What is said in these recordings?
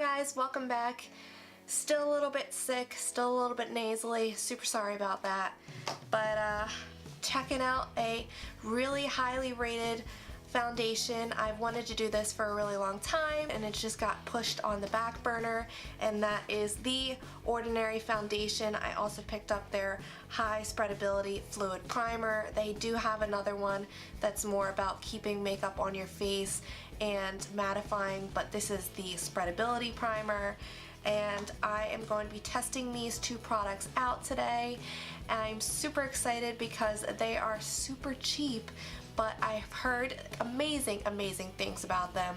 guys, welcome back. Still a little bit sick, still a little bit nasally, super sorry about that. But checking out a really highly rated foundation. I've wanted to do this for a really long time and it just got pushed on the back burner, and that is the Ordinary foundation. I also picked up their High Spreadability Fluid Primer. They do have another one that's more about keeping makeup on your face and mattifying, but this is the Spreadability Primer, and I am going to be testing these two products out today. And I'm super excited because they are super cheap, but I've heard amazing things about them,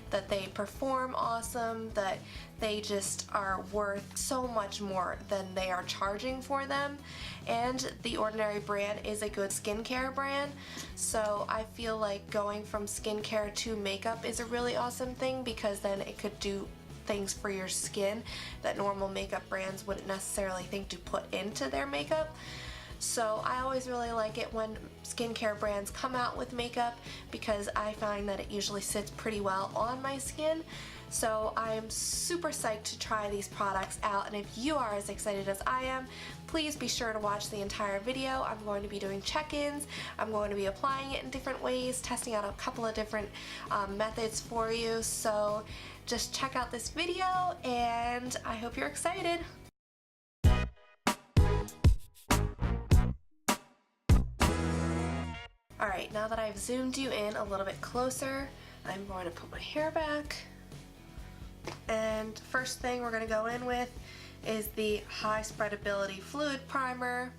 that they perform awesome, that they just are worth so much more than they are charging for them. And the Ordinary brand is a good skincare brand, so I feel like going from skincare to makeup is a really awesome thing, because then it could do things for your skin that normal makeup brands wouldn't necessarily think to put into their makeup. So I always really like it when skincare brands come out with makeup, because I find that it usually sits pretty well on my skin. So I am super psyched to try these products out, and if you are as excited as I am, please be sure to watch the entire video. I'm going to be doing check-ins, I'm going to be applying it in different ways, testing out a couple of different methods for you. So just check out this video and I hope you're excited. Alright, now that I've zoomed you in a little bit closer, I'm going to put my hair back. And first thing we're going to go in with is the High Spreadability Fluid Primer.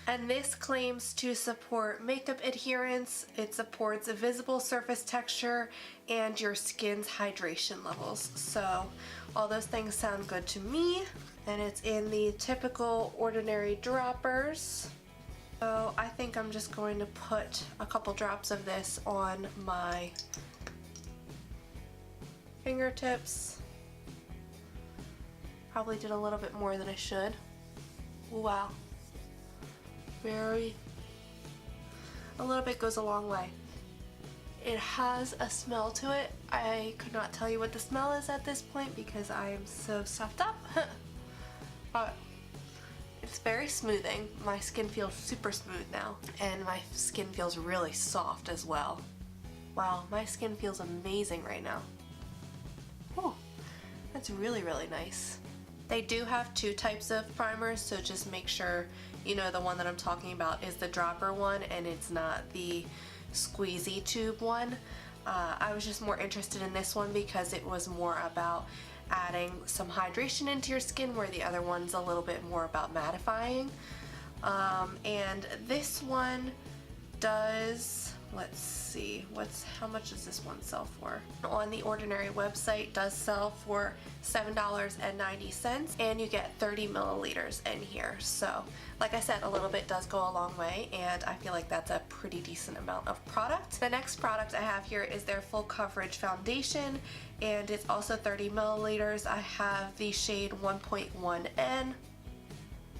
And this claims to support makeup adherence, it supports a visible surface texture, and your skin's hydration levels. So all those things sound good to me. And it's in the typical Ordinary droppers. So I think I'm just going to put a couple drops of this on my fingertips. Probably did a little bit more than I should. Wow. A little bit goes a long way. It has a smell to it. I could not tell you what the smell is at this point because I am so stuffed up. But it's very smoothing. My skin feels super smooth now, and my skin feels really soft as well. Wow, my skin feels amazing right now. Oh, that's really nice. They do have two types of primers, so just make sure you know the one that I'm talking about is the dropper one and it's not the squeezy tube one. I was just more interested in this one because it was more about adding some hydration into your skin, where the other one's a little bit more about mattifying. And this one does, let's see, how much does this one sell for? On the Ordinary website, does sell for $7.90, and you get 30 milliliters in here. So like I said, a little bit does go a long way, and I feel like that's a pretty decent amount of product. The next product I have here is their Full Coverage Foundation, and it's also 30 milliliters. I have the shade 1.1N.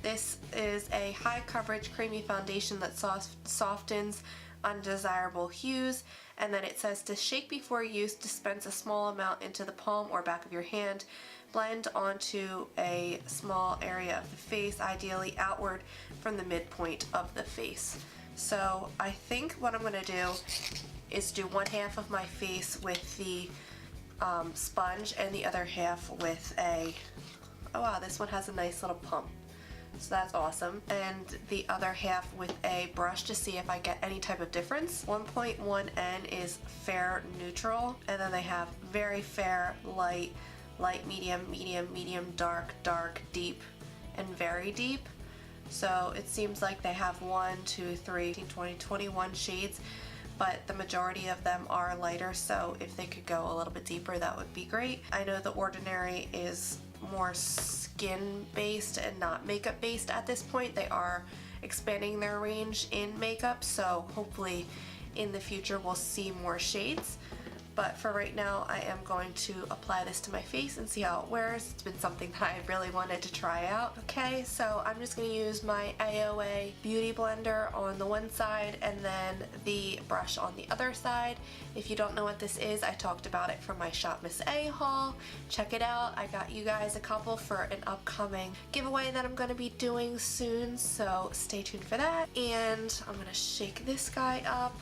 This is a high coverage creamy foundation that softens undesirable hues, and then it says to shake before use, dispense a small amount into the palm or back of your hand, blend onto a small area of the face, ideally outward from the midpoint of the face. So I think what I'm going to do is do one half of my face with the sponge and the other half with a, oh wow, this one has a nice little pump. So that's awesome. And the other half with a brush to see if I get any type of difference. 1.1N is fair neutral, and then they have very fair, light, light medium, medium, medium, dark, dark, deep, and very deep. So it seems like they have 1, 2, 3, 20, 21 shades, but the majority of them are lighter, so if they could go a little bit deeper, that would be great. I know the Ordinary is more skin based and not makeup based at this point. They are expanding their range in makeup, so hopefully in the future we'll see more shades. but for right now I am going to apply this to my face and see how it wears. It's been something that I really wanted to try out. Okay, so I'm just going to use my AOA Beauty Blender on the one side and then the brush on the other side. If you don't know what this is, I talked about it from my Shop Miss A haul. Check it out. I got you guys a couple for an upcoming giveaway that I'm going to be doing soon, so stay tuned for that. And I'm going to shake this guy up.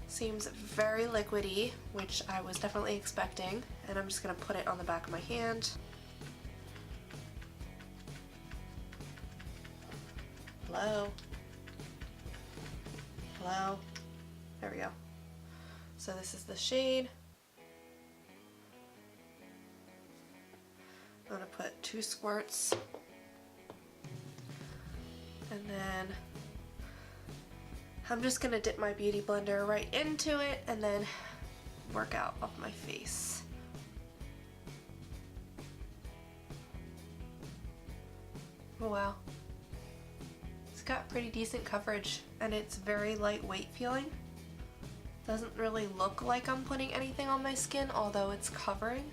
Seems very liquidy, which I was definitely expecting, and I'm just going to put it on the back of my hand. Hello? Hello? There we go. So this is the shade. I'm going to put 2 squirts, and then I'm just going to dip my Beauty Blender right into it and then work out of my face. Oh wow. It's got pretty decent coverage and it's very lightweight feeling. Doesn't really look like I'm putting anything on my skin, although it's covering.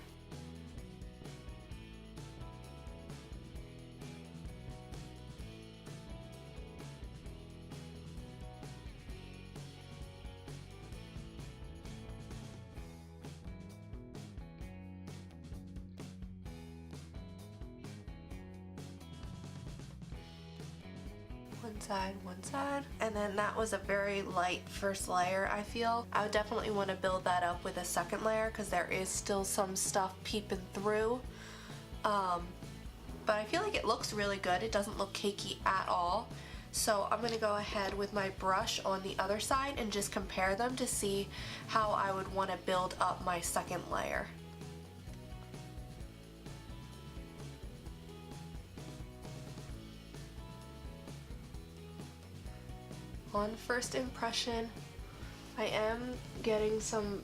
One side, and then that was a very light first layer. I feel I would definitely want to build that up with a second layer because there is still some stuff peeping through, but I feel like it looks really good. It doesn't look cakey at all, so I'm gonna go ahead with my brush on the other side and just compare them to see how I would want to build up my second layer. On first impression, I am getting some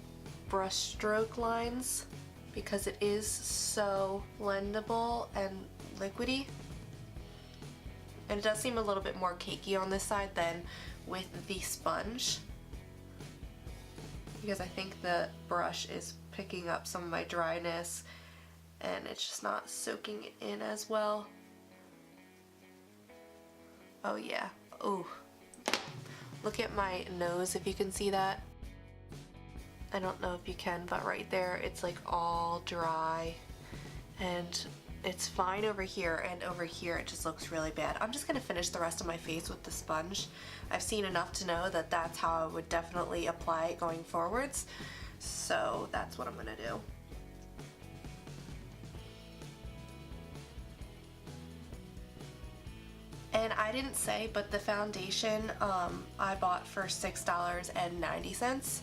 brush stroke lines because it is so blendable and liquidy. And it does seem a little bit more cakey on this side than with the sponge, because I think the brush is picking up some of my dryness and it's just not soaking it in as well. Oh yeah. Ooh. Look at my nose if you can see that. I don't know if you can, but right there it's like all dry, and it's fine over here, and over here it just looks really bad. I'm just gonna finish the rest of my face with the sponge. I've seen enough to know that that's how I would definitely apply it going forwards, so that's what I'm gonna do. And I didn't say, but the foundation I bought for $6.90,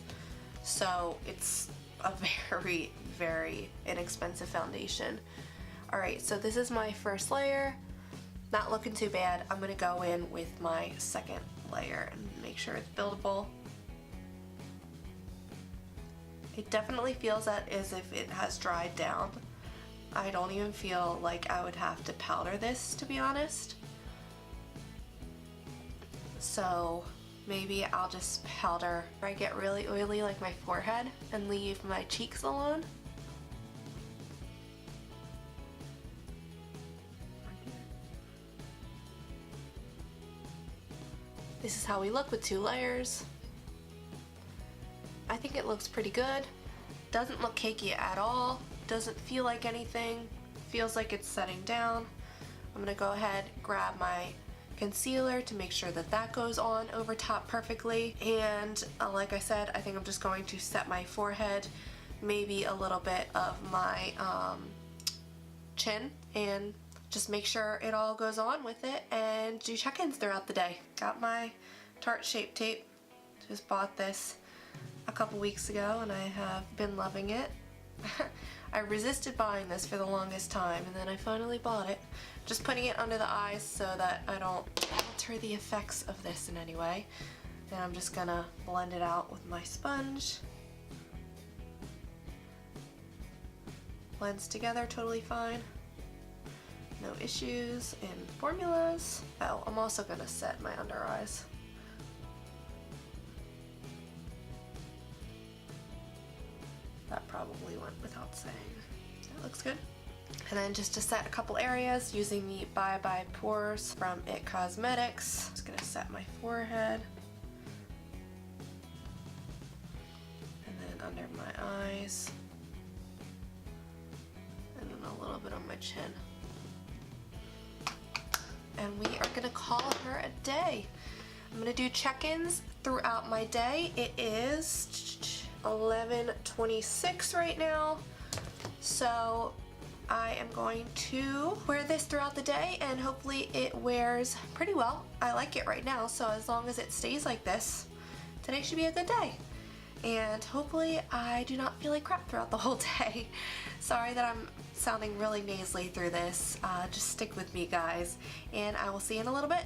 so it's a very, very inexpensive foundation. Alright, so this is my first layer. Not looking too bad. I'm going to go in with my second layer and make sure it's buildable. It definitely feels as if it has dried down. I don't even feel like I would have to powder this, to be honest. So maybe I'll just powder where I get really oily, like my forehead, and leave my cheeks alone. This is how we look with 2 layers. I think it looks pretty good. Doesn't look cakey at all. Doesn't feel like anything. Feels like it's setting down. I'm gonna go ahead, grab my concealer to make sure that that goes on over top perfectly, and like I said, I think I'm just going to set my forehead, maybe a little bit of my chin, and just make sure it all goes on with it, and do check-ins throughout the day. Got my Tarte Shape Tape. Just bought this a couple weeks ago and I have been loving it. I resisted buying this for the longest time, and then I finally bought it. Just putting it under the eyes so that I don't alter the effects of this in any way. And I'm just gonna blend it out with my sponge. Blends together totally fine. No issues in formulas. Oh, I'm also gonna set my under eyes. probably went without saying. That looks good. And then just to set a couple areas using the Bye Bye Pores from It Cosmetics. Just gonna set my forehead. And then under my eyes. And then a little bit on my chin. And we are gonna call her a day. I'm gonna do check-ins throughout my day. It is 11:26 right now. So I am going to wear this throughout the day and hopefully it wears pretty well. I like it right now, so as long as it stays like this, today should be a good day. And hopefully I do not feel like crap throughout the whole day. Sorry that I'm sounding really nasally through this. Just stick with me, guys, and I will see you in a little bit.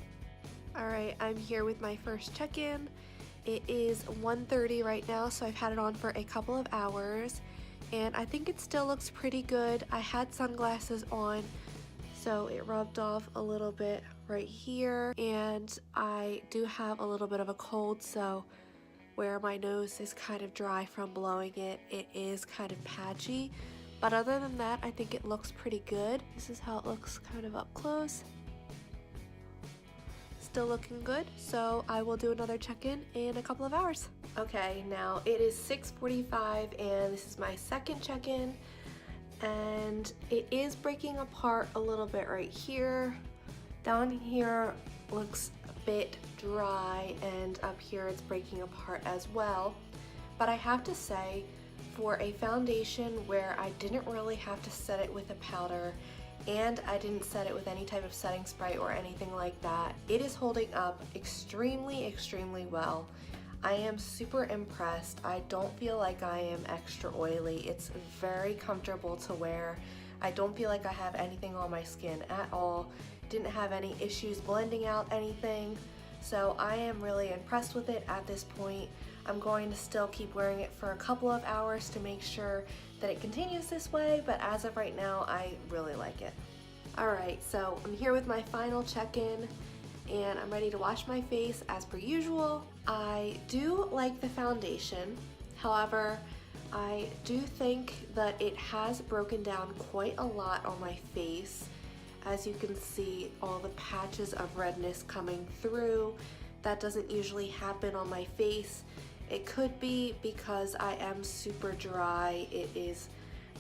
Alright, I'm here with my first check-in. It is 1:30 right now, so I've had it on for a couple of hours, and I think it still looks pretty good. I had sunglasses on, so it rubbed off a little bit right here, and I do have a little bit of a cold, so where my nose is kind of dry from blowing it, it is kind of patchy. But other than that, I think it looks pretty good. This is how it looks kind of up close. Still looking good, so I will do another check-in in a couple of hours. Okay, now it is 6:45 and this is my second check-in, and it is breaking apart a little bit right here. Down here looks a bit dry, and up here it's breaking apart as well. But I have to say, for a foundation where I didn't really have to set it with a powder and I didn't set it with any type of setting spray or anything like that, it is holding up extremely well. I am super impressed. I don't feel like I am extra oily. It's very comfortable to wear. I don't feel like I have anything on my skin at all. Didn't have any issues blending out anything. So I am really impressed with it at this point. I'm going to still keep wearing it for a couple of hours to make sure that it continues this way, but as of right now, I really like it. Alright, so I'm here with my final check-in, and I'm ready to wash my face as per usual. I do like the foundation, however, I do think that it has broken down quite a lot on my face. As you can see, all the patches of redness coming through. That doesn't usually happen on my face. It could be because I am super dry. It is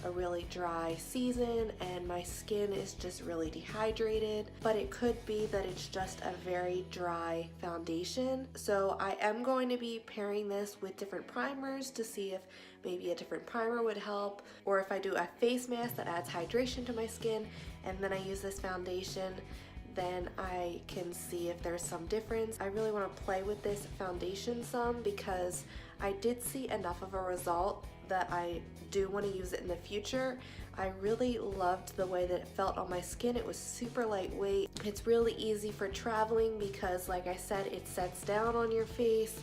a really dry season and my skin is just really dehydrated, but it could be that it's just a very dry foundation. So I am going to be pairing this with different primers to see if maybe a different primer would help, or if I do a face mask that adds hydration to my skin and then I use this foundation, then I can see if there's some difference. I really want to play with this foundation some because I did see enough of a result that I do want to use it in the future. I really loved the way that it felt on my skin. It was super lightweight. It's really easy for traveling because, like I said, it sets down on your face.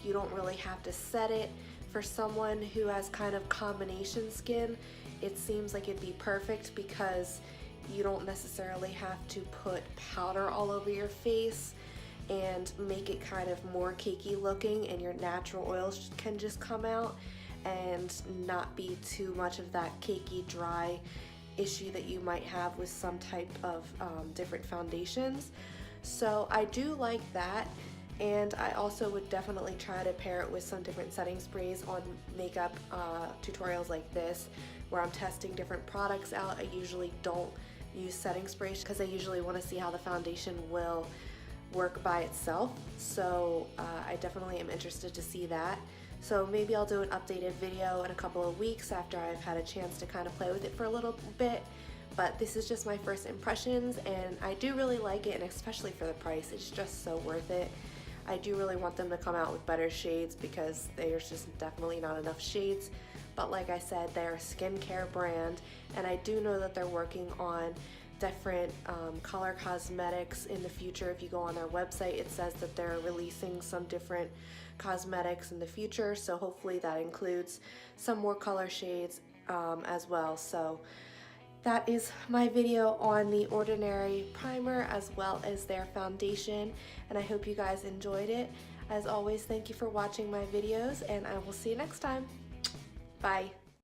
You don't really have to set it. For someone who has kind of combination skin, it seems like it'd be perfect because you don't necessarily have to put powder all over your face and make it kind of more cakey looking, and your natural oils can just come out and not be too much of that cakey dry issue that you might have with some type of different foundations. So I do like that, and I also would definitely try to pair it with some different setting sprays on makeup tutorials like this where I'm testing different products out. I usually don't use setting sprays because I usually want to see how the foundation will work by itself. So I definitely am interested to see that. So maybe I'll do an updated video in a couple of weeks after I've had a chance to kind of play with it for a little bit. But this is just my first impressions, and I do really like it, and especially for the price, it's just so worth it. I do really want them to come out with better shades because there's just definitely not enough shades. But like I said, they're a skincare brand, and I do know that they're working on different color cosmetics in the future. If you go on their website, it says that they're releasing some different cosmetics in the future, so hopefully that includes some more color shades as well. So that is my video on the Ordinary primer as well as their foundation, and I hope you guys enjoyed it. As always, thank you for watching my videos, and I will see you next time. Bye.